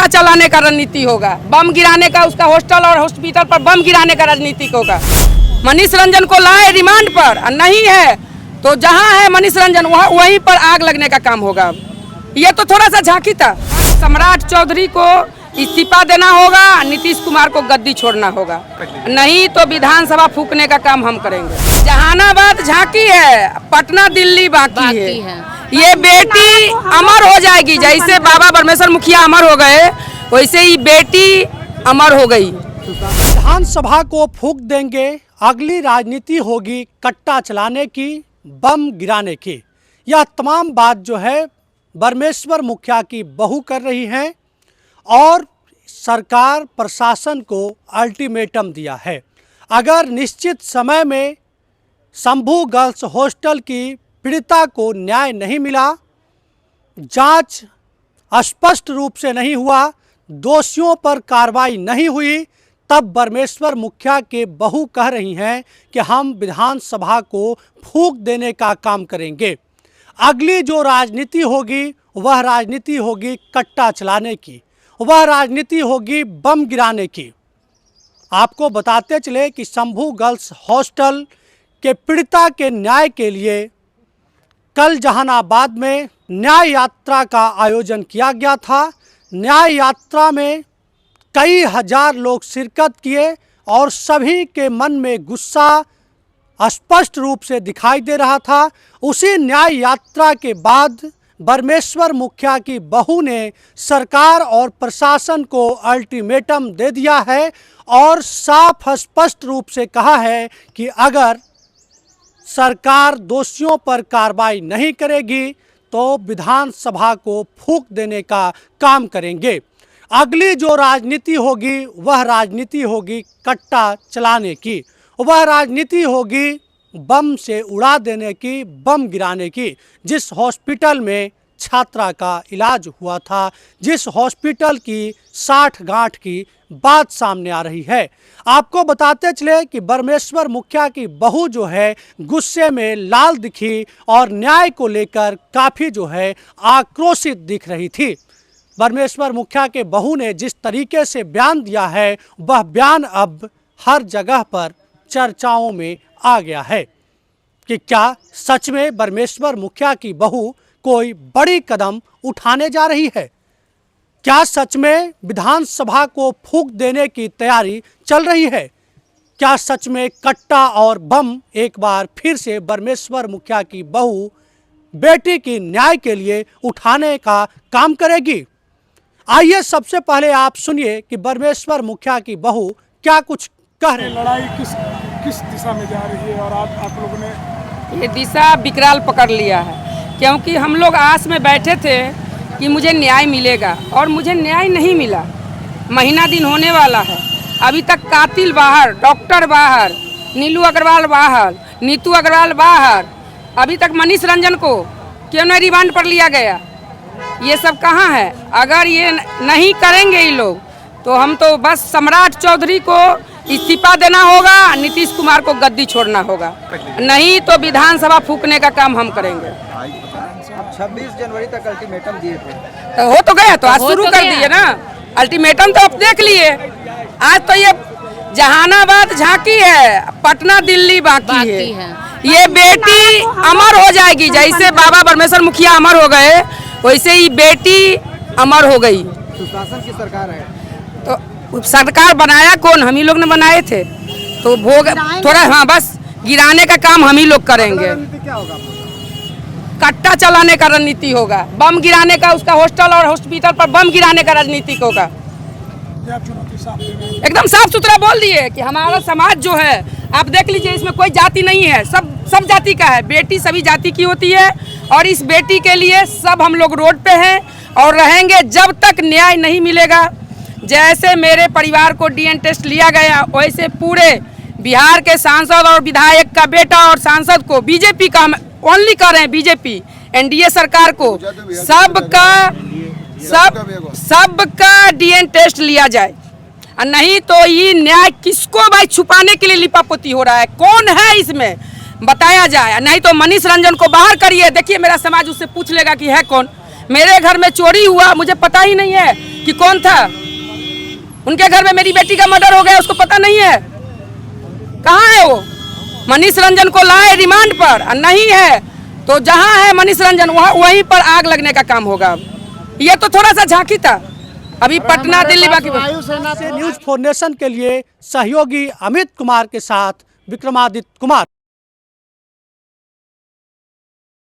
कट्टा चलाने का रणनीति होगा, बम गिराने का, उसका हॉस्टल और हॉस्पिटल पर बम गिराने का राजनीति होगा। मनीष रंजन को लाए रिमांड पर, नहीं है तो जहां है मनीष रंजन वहीं पर आग लगने का काम होगा। ये तो थोड़ा सा झांकी था। सम्राट चौधरी को इस्तीफा देना होगा, नीतीश कुमार को गद्दी छोड़ना होगा, नहीं तो विधानसभा फूकने का काम हम करेंगे। जहानाबाद झांकी है, पटना दिल्ली बाकी है। ये बेटी अमर हो जाएगी, जैसे बाबा परमेश्वर मुखिया अमर हो गए वैसे ही बेटी अमर हो गई। विधानसभा को फूंक देंगे, अगली राजनीति होगी कट्टा चलाने की, बम गिराने की। यह तमाम बात जो है परमेश्वर मुखिया की बहू कर रही है और सरकार प्रशासन को अल्टीमेटम दिया है। अगर निश्चित समय में शंभू गर्ल्स हॉस्टल की पीड़िता को न्याय नहीं मिला, जांच स्पष्ट रूप से नहीं हुआ, दोषियों पर कार्रवाई नहीं हुई, तब परमेश्वर मुखिया के बहू कह रही हैं कि हम विधानसभा को फूंक देने का काम करेंगे। अगली जो राजनीति होगी वह राजनीति होगी कट्टा चलाने की, वह राजनीति होगी बम गिराने की। आपको बताते चले कि शंभू गर्ल्स हॉस्टल के पीड़िता के न्याय के लिए कल जहानाबाद में न्याय यात्रा का आयोजन किया गया था। न्याय यात्रा में कई हजार लोग शिरकत किए और सभी के मन में गुस्सा स्पष्ट रूप से दिखाई दे रहा था। उसी न्याय यात्रा के बाद परमेश्वर मुखिया की बहू ने सरकार और प्रशासन को अल्टीमेटम दे दिया है और साफ स्पष्ट रूप से कहा है कि अगर सरकार दोषियों पर कार्रवाई नहीं करेगी तो विधानसभा को फूंक देने का काम करेंगे। अगली जो राजनीति होगी वह राजनीति होगी कट्टा चलाने की, वह राजनीति होगी बम से उड़ा देने की, बम गिराने की। जिस हॉस्पिटल में छात्रा का इलाज हुआ था, जिस हॉस्पिटल की 60 गांठ की बात सामने आ रही है। आपको बताते चले कि परमेश्वर मुखिया की बहू जो है गुस्से में लाल दिखी और न्याय को लेकर काफ़ी जो है आक्रोशित दिख रही थी। परमेश्वर मुखिया के बहू ने जिस तरीके से बयान दिया है वह बयान अब हर जगह पर चर्चाओं में आ गया है कि क्या सच में परमेश्वर मुखिया की बहू कोई बड़ी कदम उठाने जा रही है? क्या सच में विधानसभा को फूंक देने की तैयारी चल रही है? क्या सच में कट्टा और बम एक बार फिर से परमेश्वर मुखिया की बहू बेटी की न्याय के लिए उठाने का काम करेगी? आइए सबसे पहले आप सुनिए कि परमेश्वर मुखिया की बहू क्या कुछ कह रही है। लड़ाई किस दिशा में जा रही है और आप लोगों ने ये दिशा विकराल पकड़ लिया है, क्योंकि हम लोग आस में बैठे थे कि मुझे न्याय मिलेगा और मुझे न्याय नहीं मिला। महीना दिन होने वाला है, अभी तक कातिल बाहर, डॉक्टर बाहर, नीलू अग्रवाल बाहर, नीतू अग्रवाल बाहर, अभी तक मनीष रंजन को क्यों नहीं रिमांड पर लिया गया? ये सब कहाँ है? अगर ये नहीं करेंगे ये लोग तो हम तो बस सम्राट चौधरी को इस्तीफा देना होगा, नीतीश कुमार को गद्दी छोड़ना होगा, नहीं तो विधानसभा फूंकने का काम हम करेंगे। 26 जनवरी तक अल्टीमेटम दिए थे तो हो तो गया, तो आज शुरू कर दिए ना अल्टीमेटम, तो अब देख लिए। आज तो ये जहानाबाद झांकी है, पटना दिल्ली बाकी है। ये बेटी अमर हो जाएगी, जैसे बाबा परमेश्वर मुखिया अमर हो गए वैसे ही बेटी अमर हो गई। सुशासन की सरकार है तो सरकार बनाया कौन? हम ही लोग ने बनाए थे, तो भोग थोड़ा, हाँ बस गिराने का काम हम ही लोग करेंगे। क्या होगा? कट्टा चलाने का रणनीति होगा, बम गिराने का, उसका हॉस्टल और हॉस्पिटल पर बम गिराने का राजनीति होगा। एकदम साफ सुथरा बोल दिए कि हमारा समाज जो है, आप देख लीजिए, इसमें कोई जाति नहीं है, सब जाति का है। बेटी सभी जाति की होती है और इस बेटी के लिए सब हम लोग रोड पे हैं और रहेंगे जब तक न्याय नहीं मिलेगा। जैसे मेरे परिवार को डीएन टेस्ट लिया गया वैसे पूरे बिहार के सांसद और विधायक का बेटा और सांसद को, बीजेपी का ओनली कर रहे हैं, बीजेपी एनडीए सरकार को सबका डीएन टेस्ट लिया जाए, और नहीं तो ये न्याय किसको भाई छुपाने के लिए लिपापोती हो रहा है? कौन है इसमें बताया जाए, नहीं तो मनीष रंजन को बाहर करिए। देखिए मेरा समाज उससे पूछ लेगा कि है कौन। मेरे घर में चोरी हुआ, मुझे पता ही नहीं है, कि कौन था? उनके घर में मेरी बेटी का मर्डर हो गया, उसको पता नहीं है? कहाँ है वो? मनीष रंजन को लाए रिमांड पर, और नहीं है तो जहाँ है मनीष रंजन वहीं पर आग लगने का काम होगा। ये तो थोड़ा सा झांकी था। अभी पटना दिल्ली बाकी न्यूज़ 4 नेशन के लिए सहयोगी अमित कुमार के साथ विक्रमादित्य कुमार।